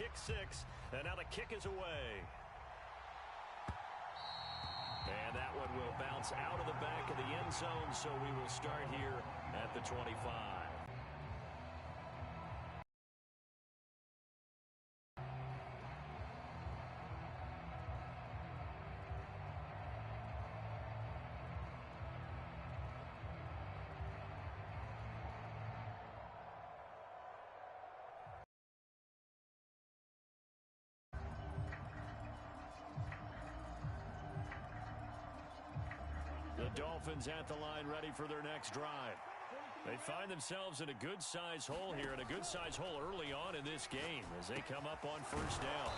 pick six, and now the kick is away. And that one will bounce out of the back of the end zone, so we will start here at the 25. The Dolphins at the line ready for their next drive. They find themselves in a good-sized hole here, and a good-sized hole early on in this game as they come up on first down.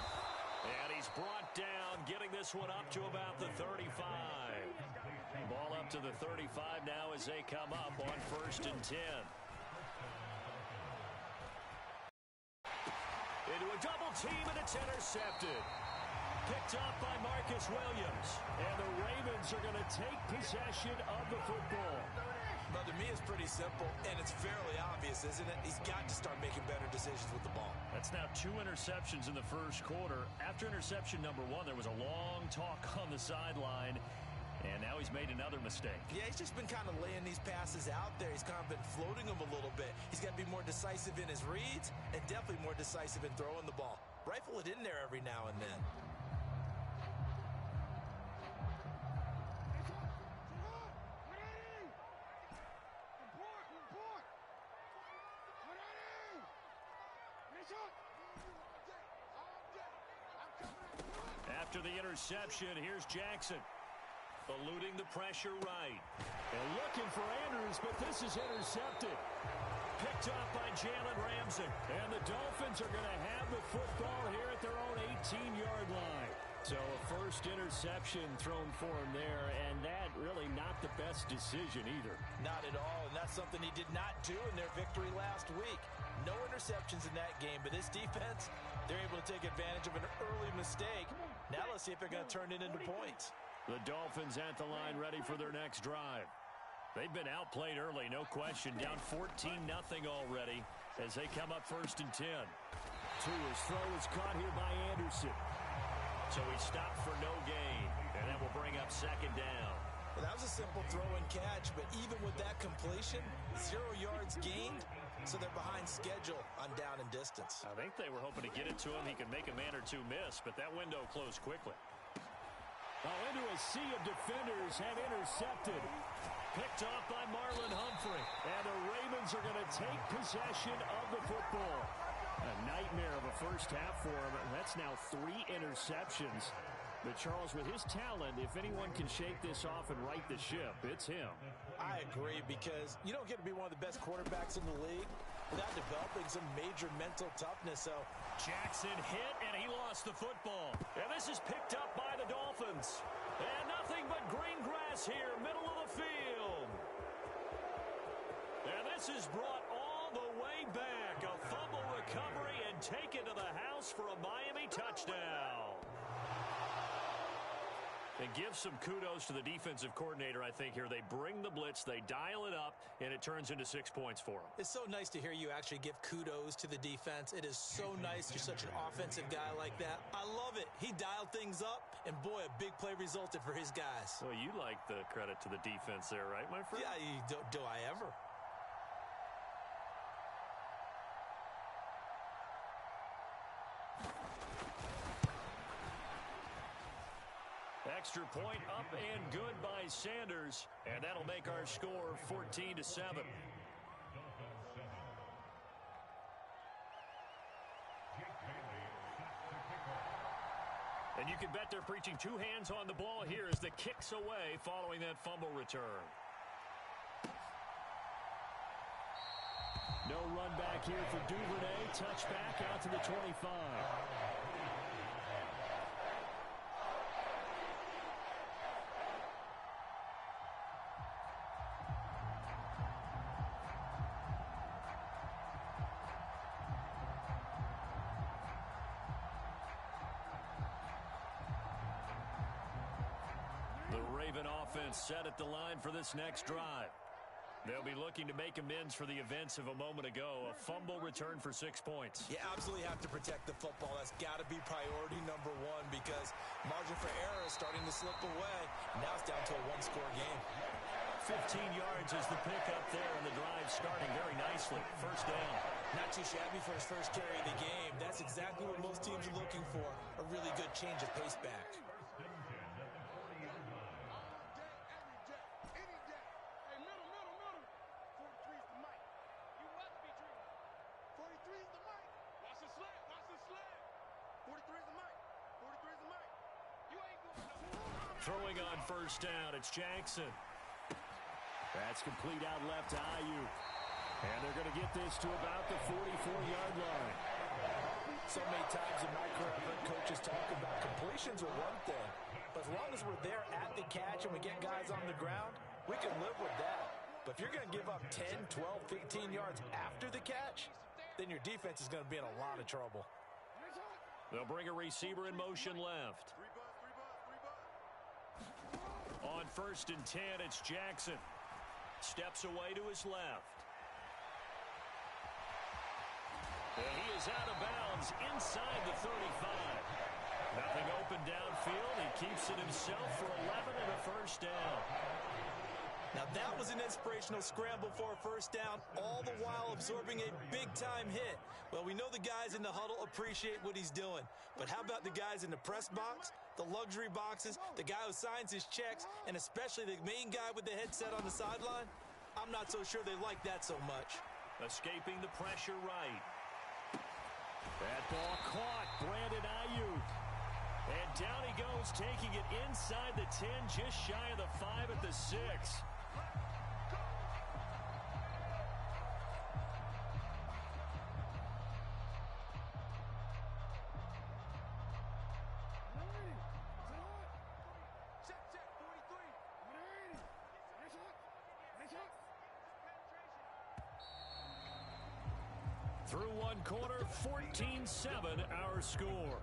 And he's brought down, getting this one up to about the 35. Ball up to the 35 now as they come up on 1st and 10. Into a double team, and it's intercepted. Picked up by Marcus Williams. And the Ravens are going to take possession of the football. Well, to me, it's pretty simple, and it's fairly obvious, isn't it? He's got to start making better decisions with the ball. That's now 2 interceptions in the first quarter. After interception number 1, there was a long talk on the sideline, and now he's made another mistake. Yeah, he's just been kind of laying these passes out there. He's kind of been floating them a little bit. He's got to be more decisive in his reads and definitely more decisive in throwing the ball. Rifle it in there every now and then. After the interception, here's Jackson. Eluding the pressure right. And looking for Andrews, but this is intercepted. Picked up by Jalen Ramsey. And the Dolphins are going to have the football here at their own 18-yard line. So a first interception thrown for him there, and that really not the best decision either. Not at all, and that's something he did not do in their victory last week. No interceptions in that game, but this defense, they're able to take advantage of an early mistake. Now let's see if they're going to turn it into points. The Dolphins at the line ready for their next drive. They've been outplayed early, no question. Down 14-0 already as they come up 1st and 10. Tua's throw is caught here by Anderson. So he stopped for no gain, and that will bring up 2nd down. Well, that was a simple throw and catch, but even with that completion, 0 yards gained, so they're behind schedule on down and distance. I think they were hoping to get it to him. He could make a man or two miss, but that window closed quickly. Oh, into a sea of defenders and intercepted. Picked off by Marlon Humphrey. And the Ravens are going to take possession of the football. A nightmare of a first half for him. That's now 3 interceptions. But, Charles, with his talent, if anyone can shake this off and right the ship, it's him. I agree, because you don't get to be one of the best quarterbacks in the league without developing some major mental toughness. So Jackson hit, and he lost the football. And this is picked up by the Dolphins. And nothing but green grass here, middle of the field. And this is brought all the way back. A fumble recovery and taken to the house for a Miami touchdown. And give some kudos to the defensive coordinator, I think, here. They bring the blitz, they dial it up, and it turns into 6 points for them. It's so nice to hear you actually give kudos to the defense. It is so nice. You're such an offensive guy like that. I love it. He dialed things up, and, boy, a big play resulted for his guys. Well, you like the credit to the defense there, right, my friend? Yeah, do I ever? Extra point up and good by Sanders. And that'll make our score 14-7. And you can bet they're preaching 2 hands on the ball here as the kick's away following that fumble return. No run back here for Duvernay. Touchback out to the 25. The Raven offense set at the line for this next drive. They'll be looking to make amends for the events of a moment ago. A fumble return for 6 points. You absolutely have to protect the football. That's got to be priority number one because margin for error is starting to slip away. Now it's down to a one-score game. 15 yards is the pickup there, and the drive starting very nicely. First down. Not too shabby for his first carry of the game. That's exactly what most teams are looking for, a really good change of pace back. Throwing on first down, it's Jackson. That's complete out left to Aiyuk. And they're going to get this to about the 44-yard line. So many times in my career, I've heard coaches talk about completions are one thing. But as long as we're there at the catch and we get guys on the ground, we can live with that. But if you're going to give up 10, 12, 15 yards after the catch, then your defense is going to be in a lot of trouble. They'll bring a receiver in motion left. On first and 10, it's Jackson. Steps away to his left. And he is out of bounds inside the 35. Nothing open downfield. He keeps it himself for 11 and a first down. Now that was an inspirational scramble for a first down, all the while absorbing a big-time hit. Well, we know the guys in the huddle appreciate what he's doing. But how about the guys in the press box, the luxury boxes, the guy who signs his checks, and especially the main guy with the headset on the sideline? I'm not so sure they like that so much. Escaping the pressure right. That ball caught. Brandon Aiyuk. And down he goes, taking it inside the 10, just shy of the 5 at the 6. Through one quarter, 14-7 our score.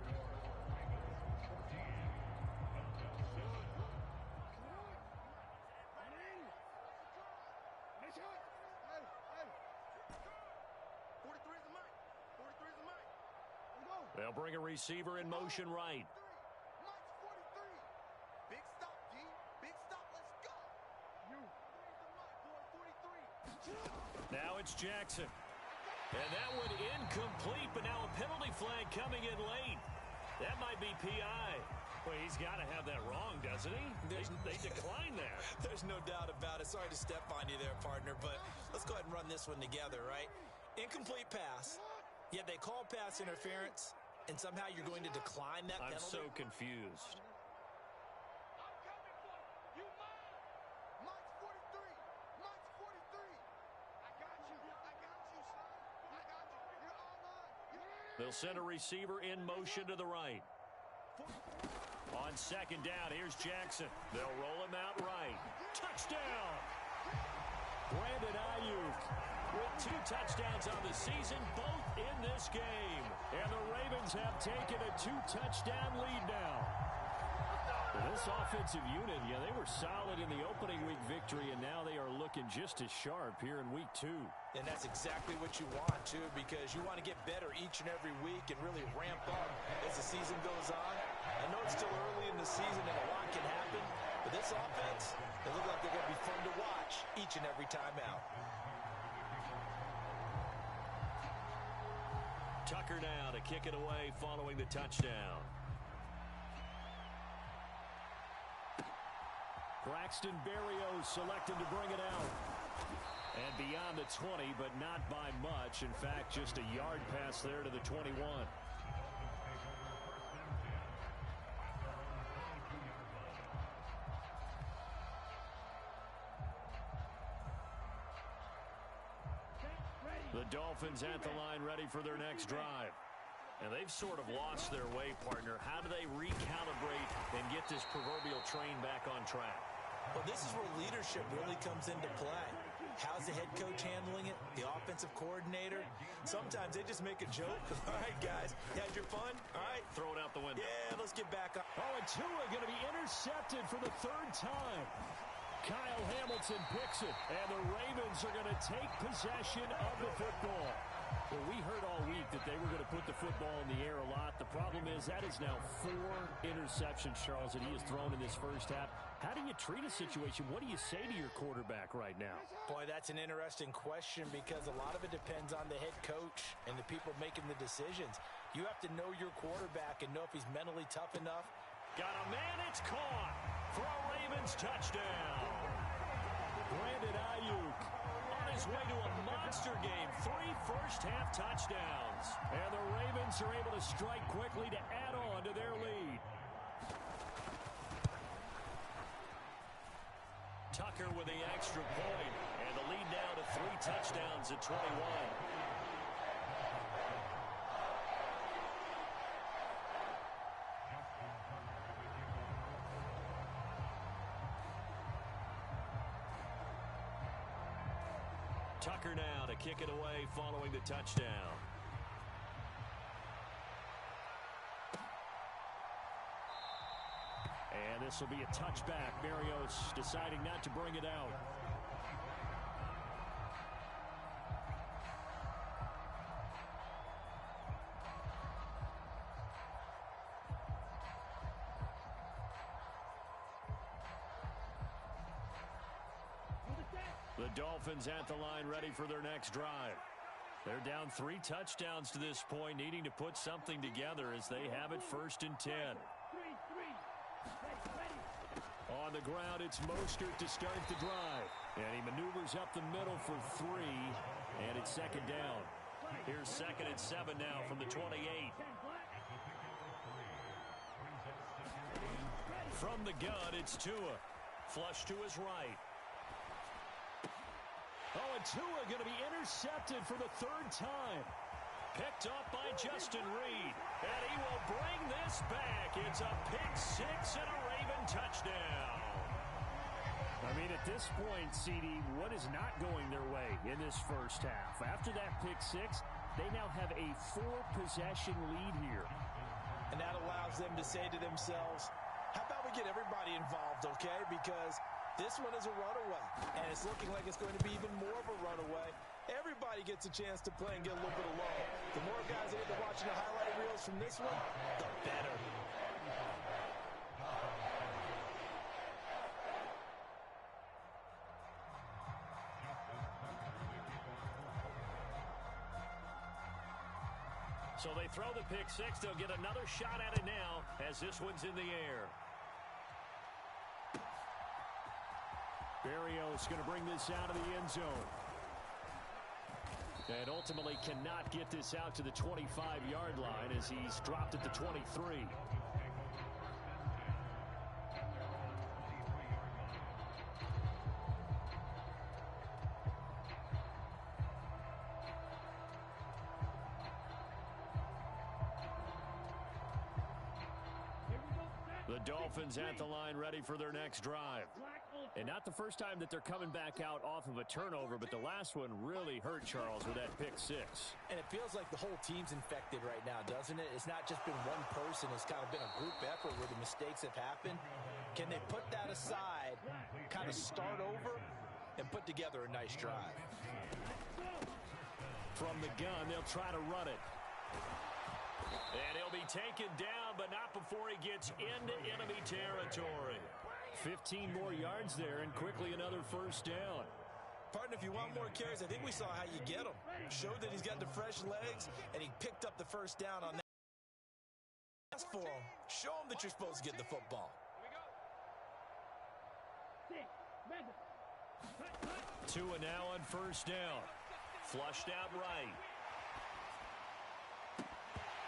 They'll bring a receiver in motion right. Big stop, D. Big stop. Let's go. Now it's Jackson. And that one incomplete, but now a penalty flag coming in late. That might be PI. Well, he's got to have that wrong, doesn't he? They declined that. There's no doubt about it. Sorry to step on you there, partner, but let's go ahead and run this one together, right? Incomplete pass, yet they call pass interference, and somehow you're going to decline that penalty? I'm so confused. They'll send a receiver in motion to the right. On second down, here's Jackson. They'll roll him out right. Touchdown! Brandon Aiyuk with 2 touchdowns on the season, both in this game. And the Ravens have taken a 2-touchdown lead now. This offensive unit, they were solid in the opening week victory, and now they are looking just as sharp here in week 2. And that's exactly what you want, too, because you want to get better each and every week and really ramp up as the season goes on. I know it's still early in the season and a lot can happen, but this offense, they look like they're going to be fun to watch each and every time out. Tucker now to kick it away following the touchdown. Braxton Berrios selected to bring it out. And beyond the 20, but not by much. In fact, just a yard pass there to the 21. The Dolphins at the line ready for their next drive. And they've sort of lost their way, partner. How do they recalibrate and get this proverbial train back on track? Well, this is where leadership really comes into play. How's the head coach handling it? The offensive coordinator? Sometimes they just make a joke. All right, guys, you had your fun? All right. Throw it out the window. Yeah, let's get back up. Oh, and Tua going to be intercepted for the 3rd time. Kyle Hamilton picks it, and the Ravens are going to take possession of the football. Well, we heard all week that they were going to put the football in the air a lot. The problem is that is now 4 interceptions, Charles, that he has thrown in this first half. How do you treat a situation? What do you say to your quarterback right now? Boy, that's an interesting question because a lot of it depends on the head coach and the people making the decisions. You have to know your quarterback and know if he's mentally tough enough. Got a man, it's caught for a Ravens touchdown. Brandon Ayuk on his way to a monster game. 3 first-half touchdowns. And the Ravens are able to strike quickly to add on to their lead. Tucker with the extra point. And the lead now to 3 touchdowns at 21. Tucker now to kick it away following the touchdown. And this will be a touchback. Berrios deciding not to bring it out. The Dolphins at the line, ready for their next drive. They're down 3 touchdowns to this point, needing to put something together as they have it 1st and 10. On the ground, it's Mostert to start the drive. And he maneuvers up the middle for 3, and it's 2nd down. Here's 2nd and 7 now from the 28. From the gun, it's Tua. Flush to his right. Oh, and Tua going to be intercepted for the 3rd time. Picked up by Justin Reed. And he will bring this back. It's a pick 6 and a Raven touchdown. I mean, at this point, CD, what is not going their way in this first half? After that pick 6, they now have a 4-possession lead here. And that allows them to say to themselves, how about we get everybody involved, okay? Because this one is a runaway, and it's looking like it's going to be even more of a runaway. Everybody gets a chance to play and get a little bit of love. The more guys that end up watching the highlight reels from this one, the better. So they throw the pick 6. They'll get another shot at it now as this one's in the air. Berrios going to bring this out of the end zone. And ultimately cannot get this out to the 25-yard line as he's dropped at the 23. The Dolphins at the line, ready for their next drive. And not the first time that they're coming back out off of a turnover, but the last one really hurt, Charles, with that pick 6. And it feels like the whole team's infected right now, doesn't it? It's not just been one person. It's kind of been a group effort where the mistakes have happened. Can they put that aside, kind of start over, and put together a nice drive? From the gun, they'll try to run it. And he'll be taken down, but not before he gets into enemy territory. 15 more yards there, and quickly another first down. Partner, if you want more carries, I think we saw how you get them. Showed that he's got the fresh legs, and he picked up the first down on that. Ask for him. Show him that you're supposed to get the football. Tua now on first down. Flushed out right.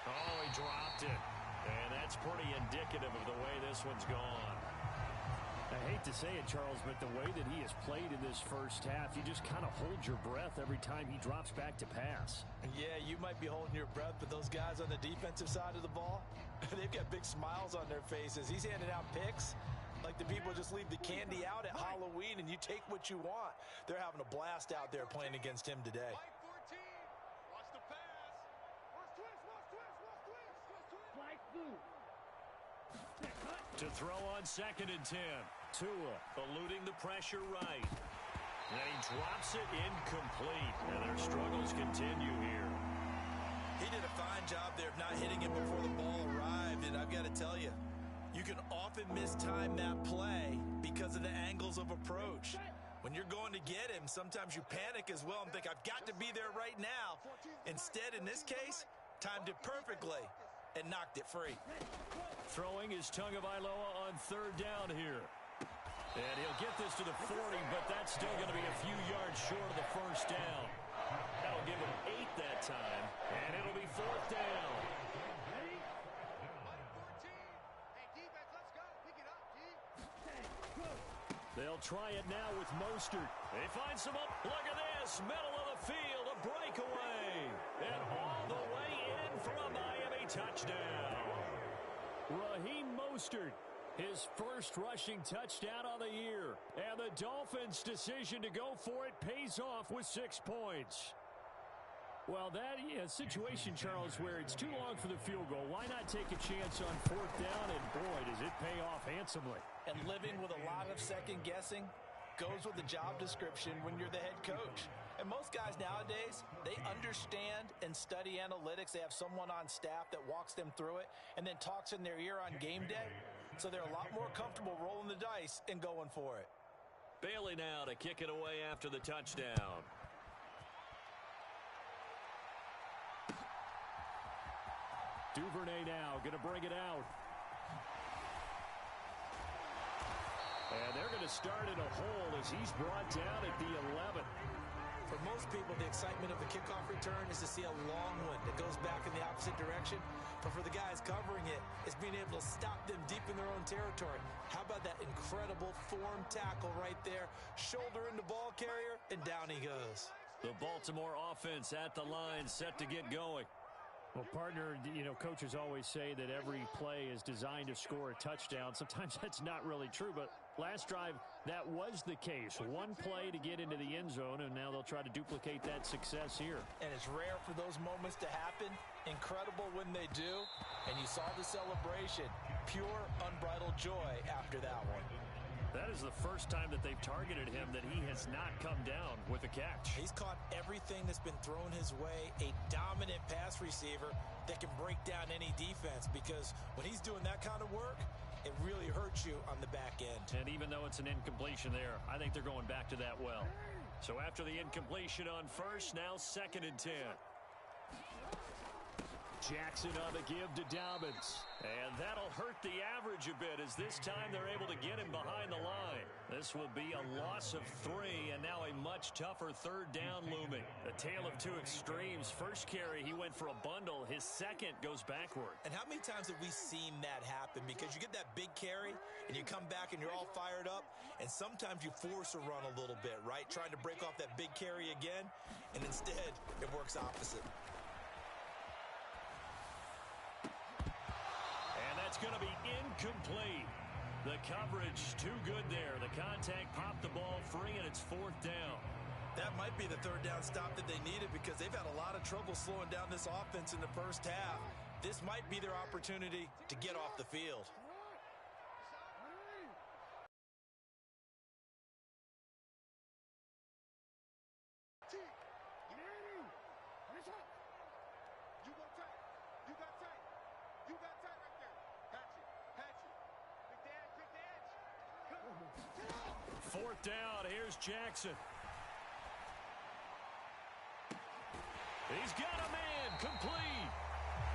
Oh, he dropped it. And that's pretty indicative of the way this one's gone. I hate to say it, Charles, but the way that he has played in this first half, you just kind of hold your breath every time he drops back to pass. Yeah, you might be holding your breath, but those guys on the defensive side of the ball, they've got big smiles on their faces. He's handing out picks like the people just leave the candy out at Halloween and you take what you want. They're having a blast out there playing against him today. Watch the pass. Watch twist. To throw on 2nd and 10. Tua eluding the pressure right. And he drops it incomplete. And their struggles continue here. He did a fine job there of not hitting him before the ball arrived. And I've got to tell you, you can often mistime that play because of the angles of approach. When you're going to get him, sometimes you panic as well and think, I've got to be there right now. Instead, in this case, timed it perfectly and knocked it free. Throwing is Tagovailoa on third down here. And he'll get this to the 40, but that's still going to be a few yards short of the first down. That'll give him 8 that time, and it'll be fourth down. They'll try it now with Mostert. They find some up. Look at this. Middle of the field. A breakaway. And all the way in for a Miami touchdown. Raheem Mostert. His first rushing touchdown of the year. And the Dolphins' decision to go for it pays off with 6 points. Well, that situation, Charles, where it's too long for the field goal. Why not take a chance on fourth down? And, boy, does it pay off handsomely. And living with a lot of second guessing goes with the job description when you're the head coach. And most guys nowadays, they understand and study analytics. They have someone on staff that walks them through it and then talks in their ear on game day. So they're a lot more comfortable rolling the dice and going for it. Bailey now to kick it away after the touchdown. Duvernay now going to bring it out. And they're going to start in a hole as he's brought down at the 11. For most people, the excitement of the kickoff return is to see a long one that goes back in the opposite direction. But for the guys covering it, it's being able to stop them deep in their own territory. How about that incredible form tackle right there? Shoulder in the ball carrier, and down he goes. The Baltimore offense at the line, set to get going. Well, partner, coaches always say that every play is designed to score a touchdown. Sometimes that's not really true, but last drive, that was the case. One play to get into the end zone, and now they'll try to duplicate that success here. And it's rare for those moments to happen. Incredible when they do. And you saw the celebration. Pure, unbridled joy after that one. That is the first time that they've targeted him that he has not come down with a catch. He's caught everything that's been thrown his way. A dominant pass receiver that can break down any defense, because when he's doing that kind of work, it really hurts you on the back end. And even though it's an incompletion there, I think they're going back to that well. So after the incompletion on first, now 2nd and 10. Jackson on the give to Dobbins. And that'll hurt the average a bit, as this time they're able to get him behind the line. This will be a loss of 3, and now a much tougher third down looming. A tale of two extremes. First carry, he went for a bundle. His second goes backward. And how many times have we seen that happen? Because you get that big carry, and you come back and you're all fired up, and sometimes you force a run a little bit, right? Trying to break off that big carry again, and instead it works opposite. It's going to be incomplete. The coverage too good there. The contact popped the ball free, and it's 4th down. That might be the third down stop that they needed, because they've had a lot of trouble slowing down this offense in the first half. This might be their opportunity to get off the field. Fourth down, here's Jackson. He's got a man, complete.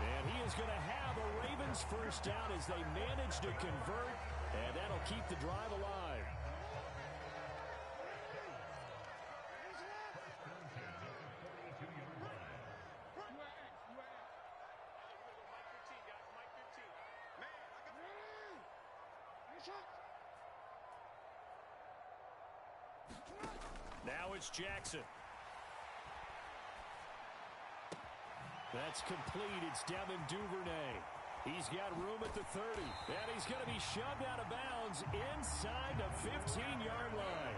And he is going to have a Ravens first down as they manage to convert, and that'll keep the drive alive. Now it's Jackson. That's complete. It's Devin Duvernay. He's got room at the 30. And he's going to be shoved out of bounds inside the 15-yard line.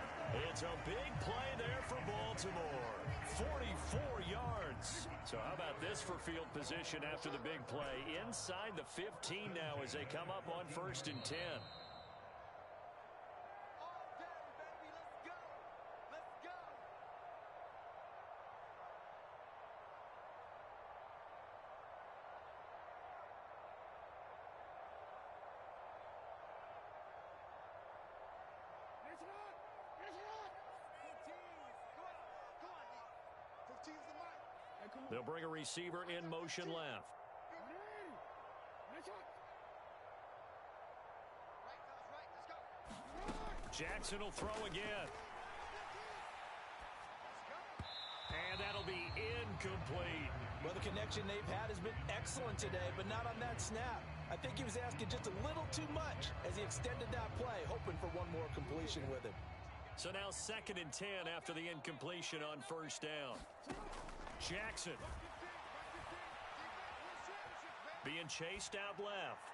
It's a big play there for Baltimore. 44 yards. So how about this for field position after the big play? Inside the 15 now as they come up on 1st and 10. They'll bring a receiver in motion left. Jackson will throw again. And that'll be incomplete. Well, the connection they've had has been excellent today, but not on that snap. I think he was asking just a little too much as he extended that play, hoping for one more completion with him. So now 2nd and 10 after the incompletion on 1st down. Jackson being chased out left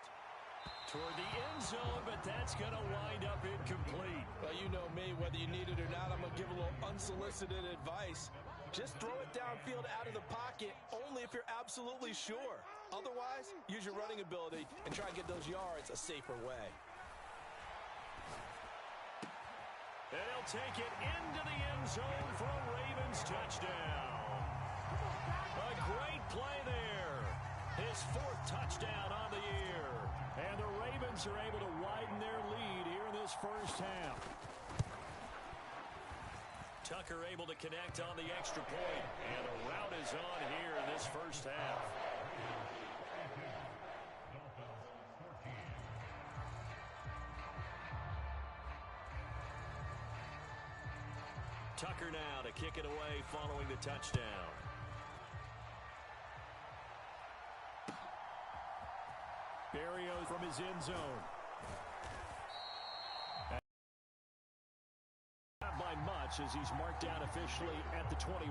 toward the end zone, but that's going to wind up incomplete. Well, you know me, whether you need it or not, I'm going to give a little unsolicited advice. Just throw it downfield out of the pocket only if you're absolutely sure. Otherwise, use your running ability and try and get those yards a safer way. And he'll take it into the end zone for a Ravens touchdown. A great play there. His 4th touchdown on the year. And the Ravens are able to widen their lead here in this 1st half. Tucker able to connect on the extra point. And a route is on here in this 1st half. Tucker now to kick it away following the touchdown. Barrios from his end zone. Not by much as he's marked down officially at the 21.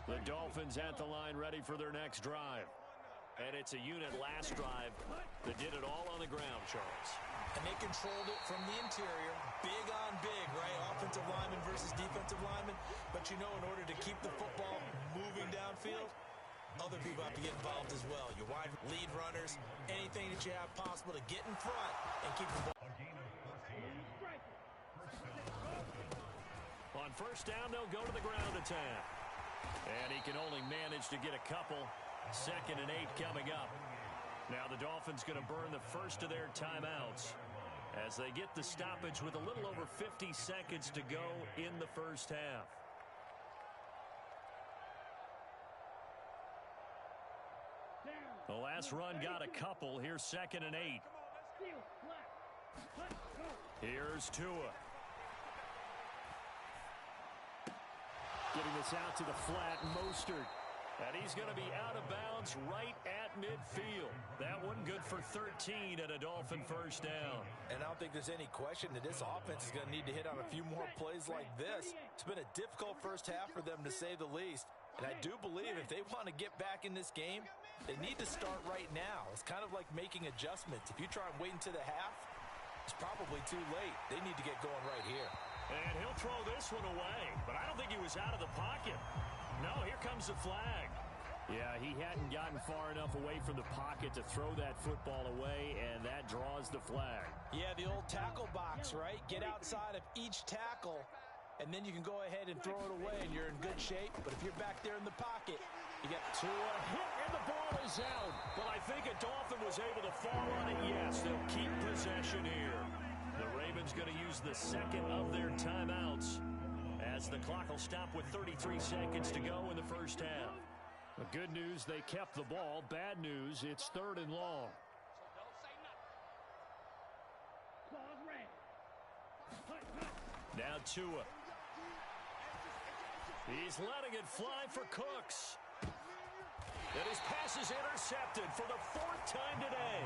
The Dolphins at the line ready for their next drive. And it's a unit last drive that did it all on the ground, Charles. And they controlled it from the interior. Big on big, right? Offensive lineman versus defensive lineman. But you know, in order to keep the football moving downfield, other people have to get involved as well. Your wide lead runners, anything that you have possible to get in front and keep the ball. On 1st down, they'll go to the ground attack. And he can only manage to get a couple. 2nd and 8 coming up. Now the Dolphins going to burn the first of their timeouts as they get the stoppage with a little over 50 seconds to go in the 1st half. The last run got a couple. Here's 2nd and 8. Here's Tua. Getting this out to the flat, Mostert. And he's going to be out of bounds right at midfield. That one good for 13 and a Dolphin 1st down. And I don't think there's any question that this offense is going to need to hit on a few more plays like this. It's been a difficult 1st half for them, to say the least. And I do believe if they want to get back in this game, they need to start right now. It's kind of like making adjustments. If you try and wait until the half, it's probably too late. They need to get going right here. And he'll throw this one away. But I don't think he was out of the pocket. No, here comes the flag. Yeah, he hadn't gotten far enough away from the pocket to throw that football away, and that draws the flag. Yeah, the old tackle box, right? Get outside of each tackle, and then you can go ahead and throw it away, and you're in good shape. But if you're back there in the pocket, you get to a hit, and the ball is out. But I think a Dolphin was able to fall on it. Yes, they'll keep possession here. The Ravens going to use the 2nd of their timeouts, as the clock will stop with 33 seconds to go in the 1st half. The good news, they kept the ball. Bad news, it's 3rd and long. Now Tua. He's letting it fly for Cooks. And his pass is intercepted for the 4th time today.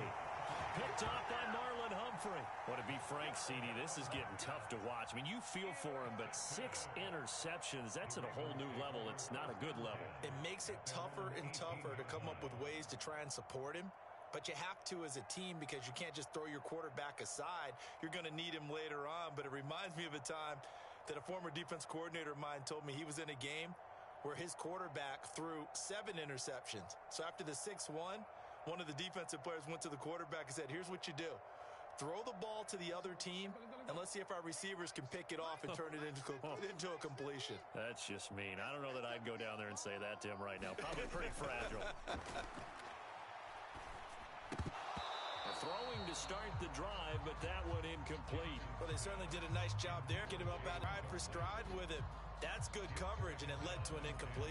Picked off by Marlon Humphrey. Well, to be frank, CD, this is getting tough to watch. I mean, you feel for him, but 6 interceptions, that's at a whole new level. It's not a good level. It makes it tougher and tougher to come up with ways to try and support him. But you have to as a team, because you can't just throw your quarterback aside. You're going to need him later on. But it reminds me of a time that a former defense coordinator of mine told me he was in a game where his quarterback threw 7 interceptions. So after the 6th one of the defensive players went to the quarterback and said, here's what you do. Throw the ball to the other team, and let's see if our receivers can pick it off and turn it into a completion. That's just mean. I don't know that I'd go down there and say that to him right now. Probably pretty fragile. Throwing to start the drive, but that one incomplete. Well, they certainly did a nice job there. Get him up out stride for stride with it. That's good coverage, and it led to an incompletion.